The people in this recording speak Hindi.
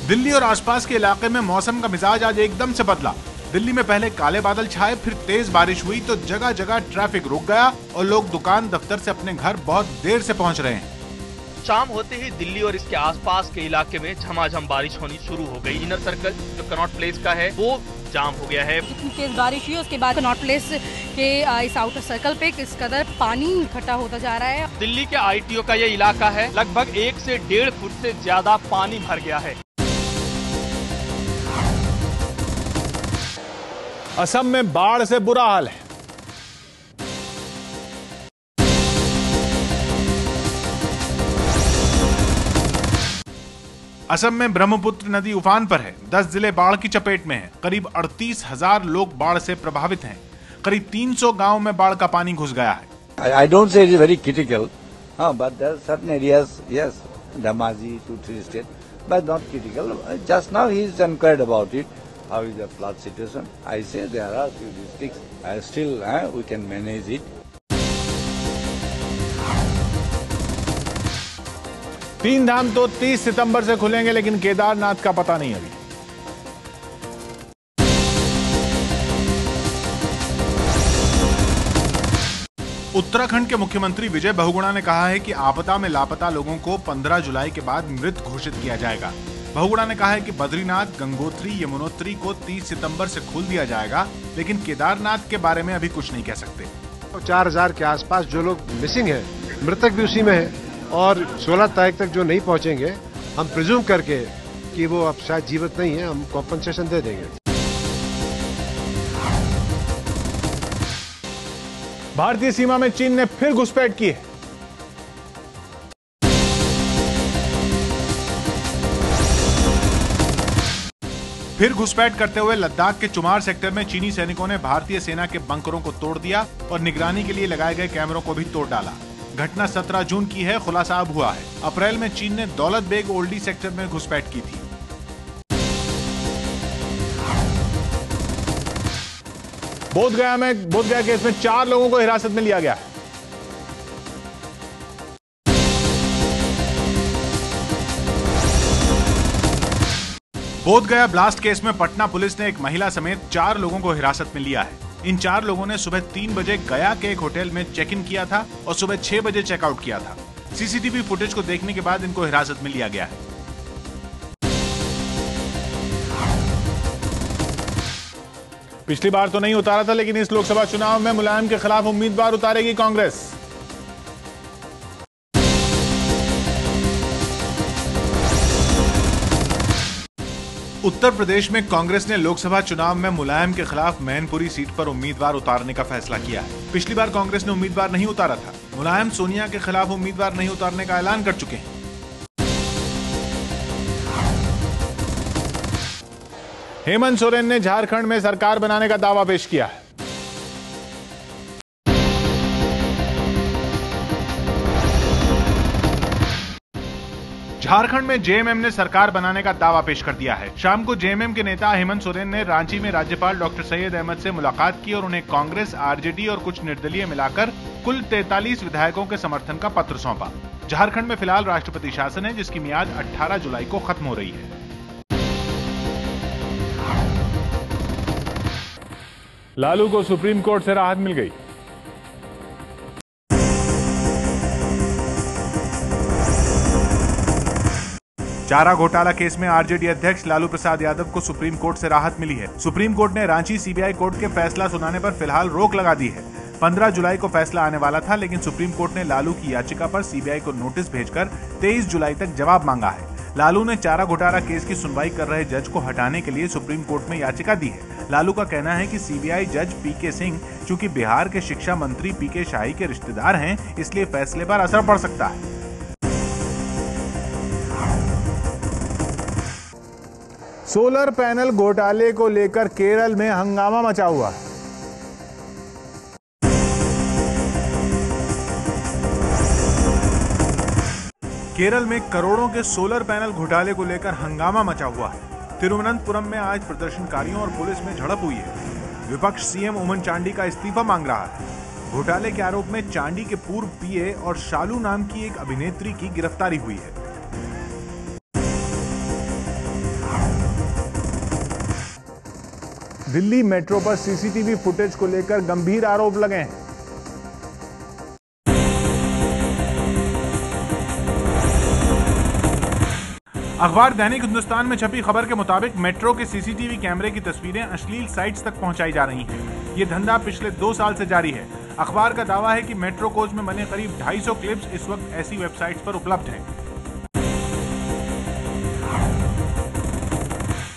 दिल्ली और आसपास के इलाके में मौसम का मिजाज आज एकदम से बदला। दिल्ली में पहले काले बादल छाए, फिर तेज बारिश हुई तो जगह जगह ट्रैफिक रुक गया और लोग दुकान दफ्तर से अपने घर बहुत देर से पहुंच रहे हैं। शाम होते ही दिल्ली और इसके आसपास के इलाके में झमाझम बारिश होनी शुरू हो गई। इनर सर्कल जो कनॉट प्लेस का है वो जाम हो गया है। जितनी तेज बारिश हुई उसके बाद कनॉट प्लेस के इस आउटर सर्कल पे किस कदर पानी इकट्ठा होता जा रहा है। दिल्ली के आईटीओ का ये इलाका है, लगभग 1 से 1.5 फुट से ज्यादा पानी भर गया है। असम में बाढ़ से बुरा हाल है। असम में ब्रह्मपुत्र नदी उफान पर है। 10 जिले बाढ़ की चपेट में हैं। करीब 38,000 लोग बाढ़ से प्रभावित हैं। करीब 300 गांव में बाढ़ का पानी घुस गया है। I don't say it is very critical, but there are certain areas, yes, Dhamaji, 2-3 states, but not critical. Just now he is inquired about it. How is the flood situation? I say there are few districts. Still, we can manage it. 3 धाम तो 30 सितंबर से खुलेंगे, लेकिन केदारनाथ का पता नहीं अभी। उत्तराखंड के मुख्यमंत्री विजय बहुगुणा ने कहा है कि आपदा में लापता लोगों को 15 जुलाई के बाद मृत घोषित किया जाएगा। बहुगुणा ने कहा है कि बद्रीनाथ, गंगोत्री, यमुनोत्री को 30 सितंबर से खोल दिया जाएगा, लेकिन केदारनाथ के बारे में अभी कुछ नहीं कह सकते। 4000 के आसपास जो लोग मिसिंग हैं, मृतक भी उसी में है और 16 तारीख तक जो नहीं पहुंचेंगे, हम प्रिज्यूम करके कि वो अब शायद जीवित नहीं है, हम कॉम्पनसेशन दे देंगे। भारतीय सीमा में चीन ने फिर घुसपैठ की है। फिर घुसपैठ करते हुए लद्दाख के चुमार सेक्टर में चीनी सैनिकों ने भारतीय सेना के बंकरों को तोड़ दिया और निगरानी के लिए लगाए गए कैमरों को भी तोड़ डाला। घटना 17 जून की है। खुलासा अब हुआ है, अप्रैल में चीन ने दौलत बेग ओल्डी सेक्टर में घुसपैठ की थी। बोधगया केस में 4 लोगों को हिरासत में लिया गया है। बोधगया ब्लास्ट केस में पटना पुलिस ने एक महिला समेत 4 लोगों को हिरासत में लिया है। इन 4 लोगों ने सुबह 3 बजे गया के एक होटल में चेक इन किया था और सुबह 6 बजे चेकआउट किया था। सीसीटीवी फुटेज को देखने के बाद इनको हिरासत में लिया गया है। पिछली बार तो नहीं उतारा था, लेकिन इस लोकसभा चुनाव में मुलायम के खिलाफ उम्मीदवार उतारेगी कांग्रेस। उत्तर प्रदेश में कांग्रेस ने लोकसभा चुनाव में मुलायम के खिलाफ मैनपुरी सीट पर उम्मीदवार उतारने का फैसला किया है। पिछली बार कांग्रेस ने उम्मीदवार नहीं उतारा था। मुलायम सोनिया के खिलाफ उम्मीदवार नहीं उतारने का ऐलान कर चुके हैं। हेमंत सोरेन ने झारखंड में सरकार बनाने का दावा पेश किया है। झारखंड में जेएमएम ने सरकार बनाने का दावा पेश कर दिया है। शाम को जेएमएम के नेता हेमंत सोरेन ने रांची में राज्यपाल डॉक्टर सैयद अहमद से मुलाकात की और उन्हें कांग्रेस, आरजेडी और कुछ निर्दलीय मिलाकर कुल 43 विधायकों के समर्थन का पत्र सौंपा। झारखंड में फिलहाल राष्ट्रपति शासन है, जिसकी मियाद 18 जुलाई को खत्म हो रही है। लालू को सुप्रीम कोर्ट से राहत मिल गई। चारा घोटाला केस में आरजेडी अध्यक्ष लालू प्रसाद यादव को सुप्रीम कोर्ट से राहत मिली है। सुप्रीम कोर्ट ने रांची सीबीआई कोर्ट के फैसला सुनाने पर फिलहाल रोक लगा दी है। 15 जुलाई को फैसला आने वाला था, लेकिन सुप्रीम कोर्ट ने लालू की याचिका पर सीबीआई को नोटिस भेजकर 23 जुलाई तक जवाब मांगा है। लालू ने चारा घोटाला केस की सुनवाई कर रहे जज को हटाने के लिए सुप्रीम कोर्ट में याचिका दी है। लालू का कहना है कि सीबीआई जज पीके सिंह, चूंकि बिहार के शिक्षा मंत्री पीके शाही के रिश्तेदार हैं, इसलिए फैसले पर असर पड़ सकता है। सोलर पैनल घोटाले को लेकर केरल में हंगामा मचा हुआ है। केरल में करोड़ों के सोलर पैनल घोटाले को लेकर हंगामा मचा हुआ है। तिरुवनंतपुरम में आज प्रदर्शनकारियों और पुलिस में झड़प हुई है। विपक्ष सीएम ओमन चांडी का इस्तीफा मांग रहा है। घोटाले के आरोप में चांडी के पूर्व पीए और शालू नाम की एक अभिनेत्री की गिरफ्तारी हुई है। दिल्ली मेट्रो पर सीसीटीवी फुटेज को लेकर गंभीर आरोप लगे हैं। अखबार दैनिक हिंदुस्तान में छपी खबर के मुताबिक मेट्रो के सीसीटीवी कैमरे की तस्वीरें अश्लील साइट्स तक पहुंचाई जा रही हैं। ये धंधा पिछले 2 साल से जारी है। अखबार का दावा है कि मेट्रो कोच में बने करीब 250 क्लिप्स इस वक्त ऐसी वेबसाइट्स पर उपलब्ध हैं।